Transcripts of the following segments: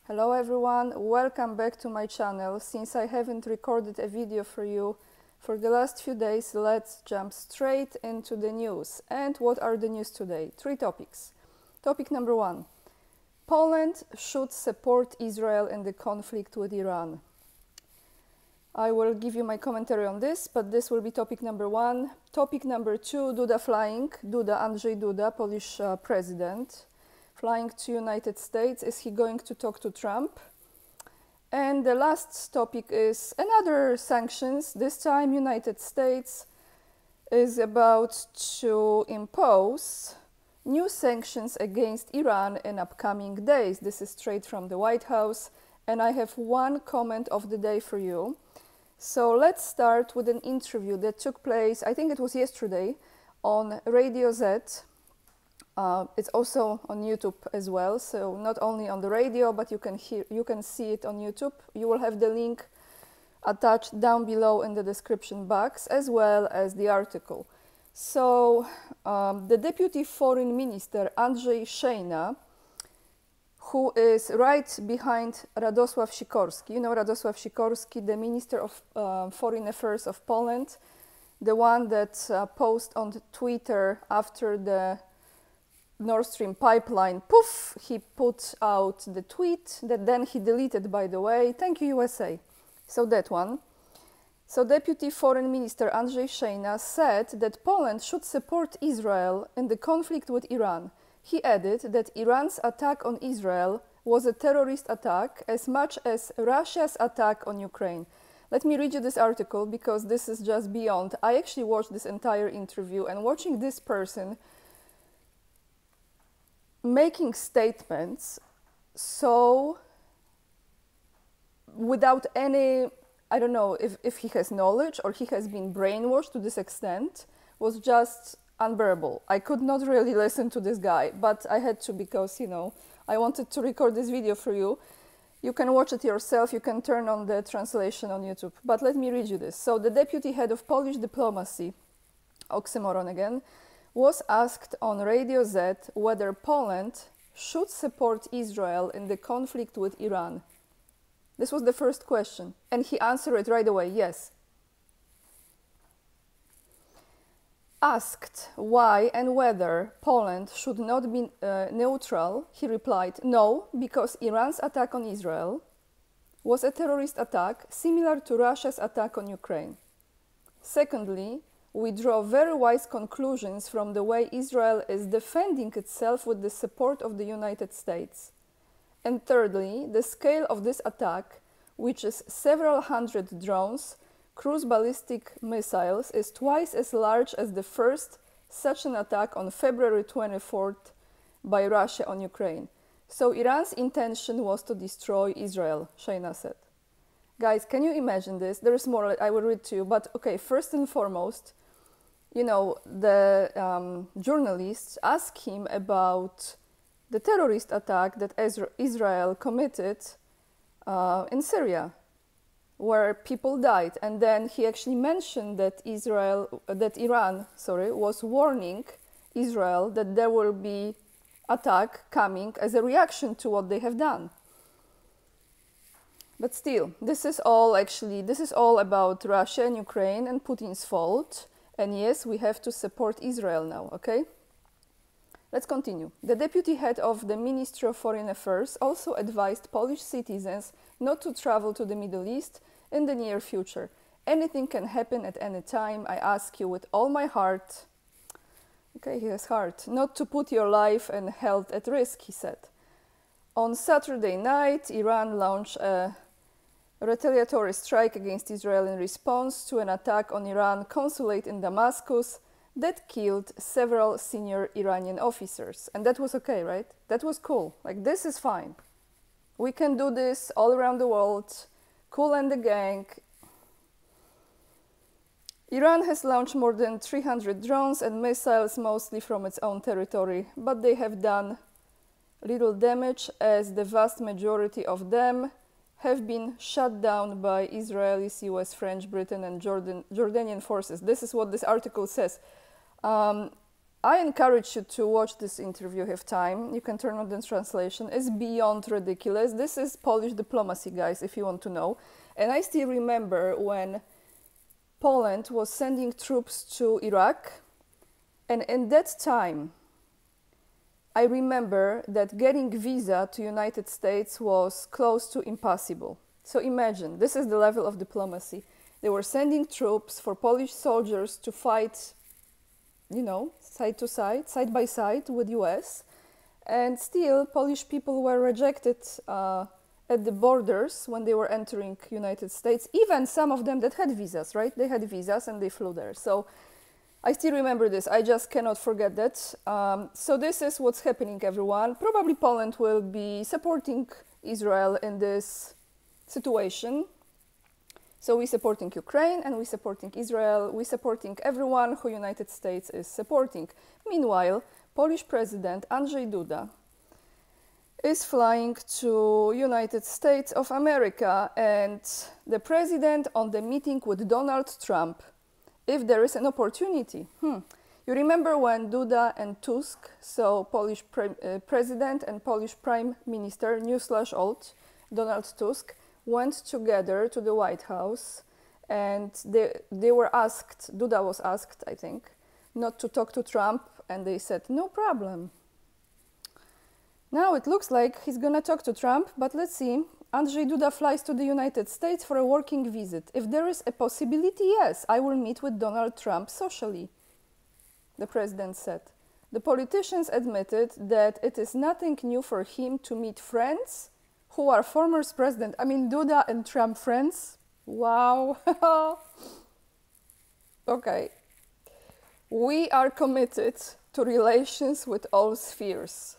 Hello everyone, welcome back to my channel. Since I haven't recorded a video for you for the last few days, let's jump straight into the news. And what are the news today? 3 topics. Topic number 1. Poland should support Israel in the conflict with Iran. I will give you my commentary on this, but this will be topic number 1. Topic number 2, Duda flying. Andrzej Duda, Polish president, flying to United States. Is he going to talk to Trump? And the last topic is another sanctions. This time United States is about to impose new sanctions against Iran in upcoming days. This is straight from the White House, and I have one comment of the day for you. So let's start with an interview that took place, I think it was yesterday, on Radio Z. It's also on YouTube as well, so not only on the radio, but you can see it on YouTube. You will have the link attached down below in the description box, as well as the article. So the Deputy Foreign Minister Andrzej Szejna, who is right behind Radosław Sikorski. You know Radosław Sikorski, the Minister of Foreign Affairs of Poland, the one that posted on Twitter after the Nord Stream pipeline, poof, he put out the tweet that then he deleted, by the way. Thank you, USA. So that one. So Deputy Foreign Minister Andrzej Szejna said that Poland should support Israel in the conflict with Iran. He added that Iran's attack on Israel was a terrorist attack as much as Russia's attack on Ukraine. Let me read you this article because this is just beyond. I actually watched this entire interview, and watching this person making statements so without any, I don't know if he has knowledge or he has been brainwashed to this extent, was just unbearable. I could not really listen to this guy, but I had to because, you know, I wanted to record this video for you. You can watch it yourself, you can turn on the translation on YouTube, but let me read you this. So the deputy head of Polish diplomacy, oxymoron again, was asked on Radio Z whether Poland should support Israel in the conflict with Iran. This was the first question, and he answered it right away, yes. Asked why and whether Poland should not be neutral, he replied, no, because Iran's attack on Israel was a terrorist attack similar to Russia's attack on Ukraine. Secondly, we draw very wise conclusions from the way Israel is defending itself with the support of the United States. And thirdly, the scale of this attack, which is several hundred drones, cruise ballistic missiles, is twice as large as the first such an attack on February 24th by Russia on Ukraine. So Iran's intention was to destroy Israel, Szejna said. Guys, can you imagine this? There is more, I will read to you, but okay, first and foremost, you know, the journalists asked him about the terrorist attack that Israel committed in Syria, where people died. And then he actually mentioned that Iran was warning Israel that there will be attack coming as a reaction to what they have done. But still, this is all about Russia and Ukraine and Putin's fault. And yes, we have to support Israel now, okay? Let's continue. The deputy head of the Ministry of Foreign Affairs also advised Polish citizens not to travel to the Middle East in the near future. Anything can happen at any time. I ask you with all my heart, okay, he has heart, not to put your life and health at risk, he said. On Saturday night, Iran launched a retaliatory strike against Israel in response to an attack on Iran consulate in Damascus that killed several senior Iranian officers. And that was okay, right? That was cool. Like, this is fine. We can do this all around the world. Cool and the gang. Iran has launched more than 300 drones and missiles, mostly from its own territory, but they have done little damage as the vast majority of them have been shut down by Israelis, US, French, Britain, and Jordanian forces. This is what this article says. I encourage you to watch this interview if you have time. You can turn on the translation. It's beyond ridiculous. This is Polish diplomacy, guys, if you want to know. And I still remember when Poland was sending troops to Iraq. And in that time, I remember that getting visa to United States was close to impossible. So imagine, this is the level of diplomacy. They were sending troops for Polish soldiers to fight, you know, side to side, side by side with US. And still, Polish people were rejected at the borders when they were entering United States. Even some of them that had visas, right? They had visas and they flew there. So I still remember this. I just cannot forget that. So this is what's happening, everyone. Probably Poland will be supporting Israel in this situation. So we're supporting Ukraine and we're supporting Israel. We're supporting everyone who United States is supporting. Meanwhile, Polish President Andrzej Duda is flying to United States of America, and the president on the meeting with Donald Trump, if there is an opportunity. You remember when Duda and Tusk, so Polish president and Polish prime minister, new/old, Donald Tusk, went together to the White House, and they were asked, Duda was asked, I think, not to talk to Trump, and they said, no problem. Now it looks like he's gonna talk to Trump, but let's see. Andrzej Duda flies to the United States for a working visit. If there is a possibility, yes, I will meet with Donald Trump socially, the president said. The politicians admitted that it is nothing new for him to meet friends who are former president. I mean, Duda and Trump friends. Wow. Okay. We are committed to relations with all spheres,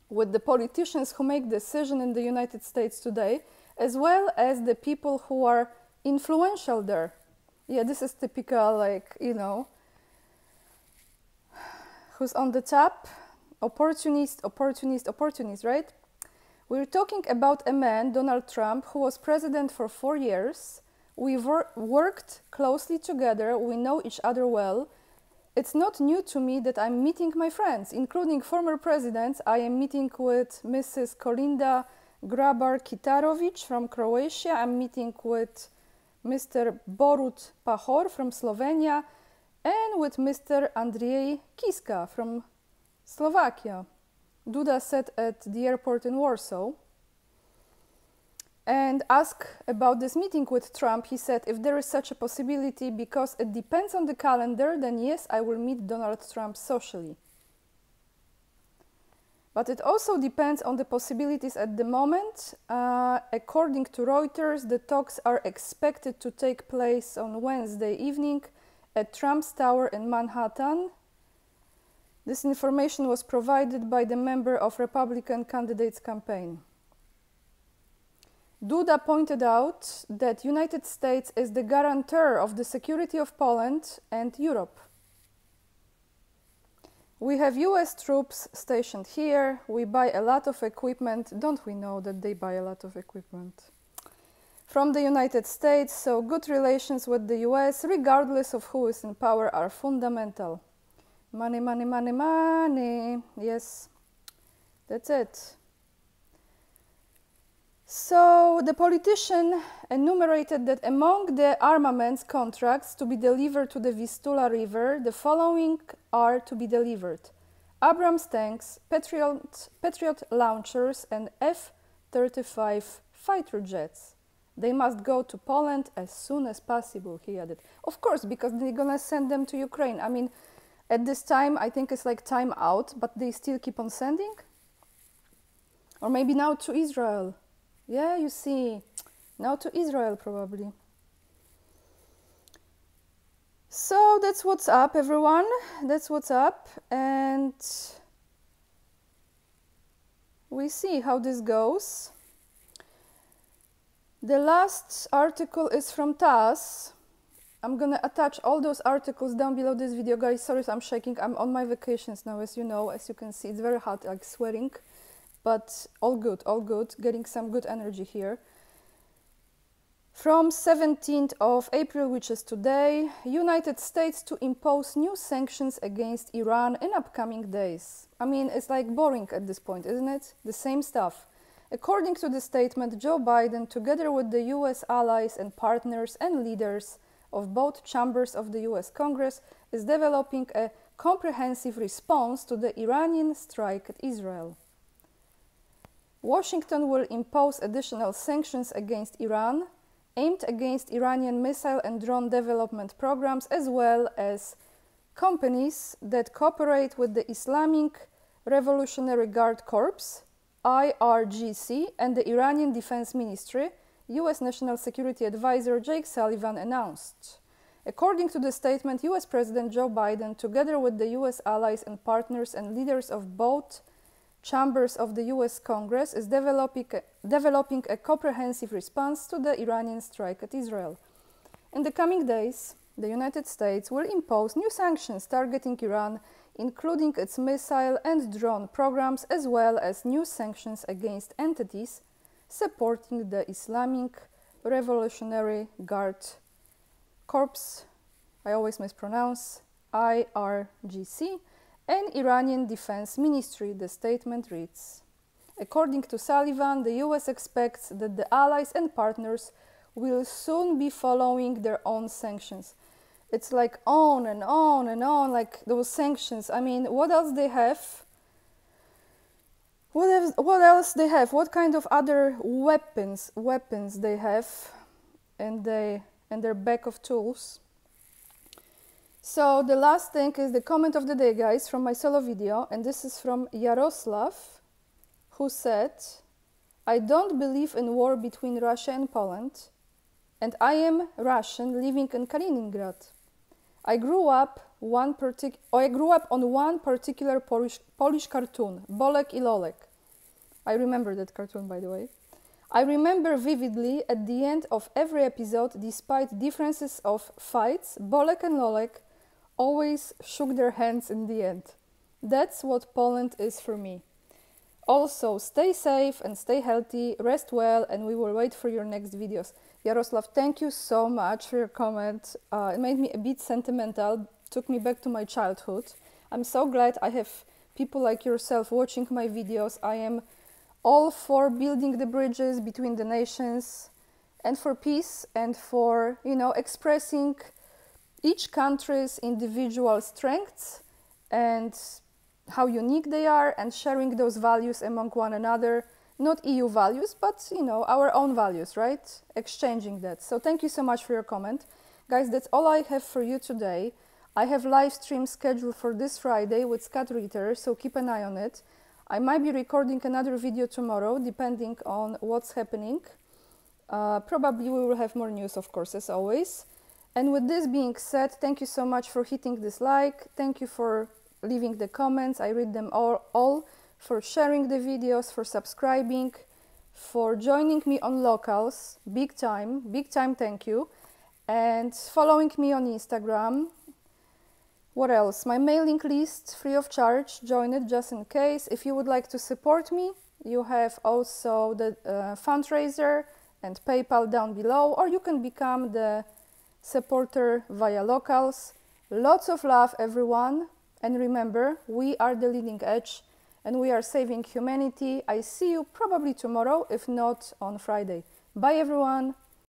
with the politicians who make decisions in the United States today, as well as the people who are influential there. Yeah, this is typical, like, you know, who's on the top? Opportunist, right? We're talking about a man, Donald Trump, who was president for 4 years. We've worked closely together. We know each other well. It's not new to me that I'm meeting my friends, including former presidents. I am meeting with Mrs. Kolinda Grabar-Kitarovic from Croatia. I'm meeting with Mr. Borut Pahor from Slovenia and with Mr. Andrzej Kiska from Slovakia, Duda said at the airport in Warsaw. And asked about this meeting with Trump, he said, if there is such a possibility, because it depends on the calendar, then yes, I will meet Donald Trump socially. But it also depends on the possibilities at the moment. According to Reuters, the talks are expected to take place on Wednesday evening at Trump's tower in Manhattan. This information was provided by the member of Republican candidate's campaign. Duda pointed out that United States is the guarantor of the security of Poland and Europe. We have US troops stationed here. We buy a lot of equipment. Don't we know that they buy a lot of equipment from the United States? So good relations with the US, regardless of who is in power, are fundamental. Money, money, money, money. Yes, that's it. So the politician enumerated that among the armaments contracts to be delivered to the Vistula River, the following are to be delivered: Abrams tanks, Patriot launchers, and F-35 fighter jets. They must go to Poland as soon as possible, he added. Of course, because they're gonna send them to Ukraine. I mean, at this time, I think it's like time out, but they still keep on sending? Or maybe now to Israel. Yeah, you see, now to Israel probably. So that's what's up, everyone. That's what's up. And we see how this goes. The last article is from TASS. I'm gonna attach all those articles down below this video, guys. Sorry, I'm shaking. I'm on my vacations now, as you know. As you can see, it's very hot, like sweating. But all good, getting some good energy here. From 17th of April, which is today, United States to impose new sanctions against Iran in upcoming days. I mean, it's like boring at this point, isn't it? The same stuff. According to the statement, Joe Biden, together with the US allies and partners and leaders of both chambers of the US Congress, is developing a comprehensive response to the Iranian strike at Israel. Washington will impose additional sanctions against Iran, aimed against Iranian missile and drone development programs, as well as companies that cooperate with the Islamic Revolutionary Guard Corps, IRGC, and the Iranian Defense Ministry, US National Security Advisor Jake Sullivan announced. According to the statement, US President Joe Biden, together with the US allies and partners and leaders of both chambers of the US Congress, is developing a comprehensive response to the Iranian strike at Israel. In the coming days, the United States will impose new sanctions targeting Iran, including its missile and drone programs, as well as new sanctions against entities supporting the Islamic Revolutionary Guard Corps, I always mispronounce, IRGC, and Iranian Defense Ministry, the statement reads. According to Sullivan, the US expects that the allies and partners will soon be following their own sanctions. It's like on and on and on, like those sanctions. I mean, what else they have? What else they have? What kind of other weapons they have in their bag of tools? So the last thing is the comment of the day, guys, from my solo video, and this is from Yaroslav, who said, "I don't believe in war between Russia and Poland, and I am Russian living in Kaliningrad. I grew up on one particular Polish cartoon, Bolek i Lolek. I remember that cartoon, by the way. I remember vividly at the end of every episode, despite differences of fights, Bolek and Lolek always shook their hands in the end. That's what Poland is for me. Also, stay safe and stay healthy, rest well, and we will wait for your next videos." Yaroslav, thank you so much for your comment. It made me a bit sentimental, took me back to my childhood. I'm so glad I have people like yourself watching my videos. I am all for building the bridges between the nations and for peace and for, expressing each country's individual strengths and how unique they are and sharing those values among one another. Not EU values, but, our own values, right? Exchanging that. So thank you so much for your comment. Guys, that's all I have for you today. I have live stream scheduled for this Friday with Scott Ritter, so keep an eye on it. I might be recording another video tomorrow, depending on what's happening. Probably we will have more news, of course, as always. And with this being said, thank you so much for hitting this like. Thank you for leaving the comments. I read them all. For sharing the videos, for subscribing, for joining me on locals. Big time, thank you. And following me on Instagram. What else? My mailing list, free of charge. Join it just in case. If you would like to support me, you have also the fundraiser and PayPal down below, or you can become the supporter via locals. Lots of love, everyone. And remember, we are the leading edge and we are saving humanity. I see you probably tomorrow, if not on Friday. Bye, everyone.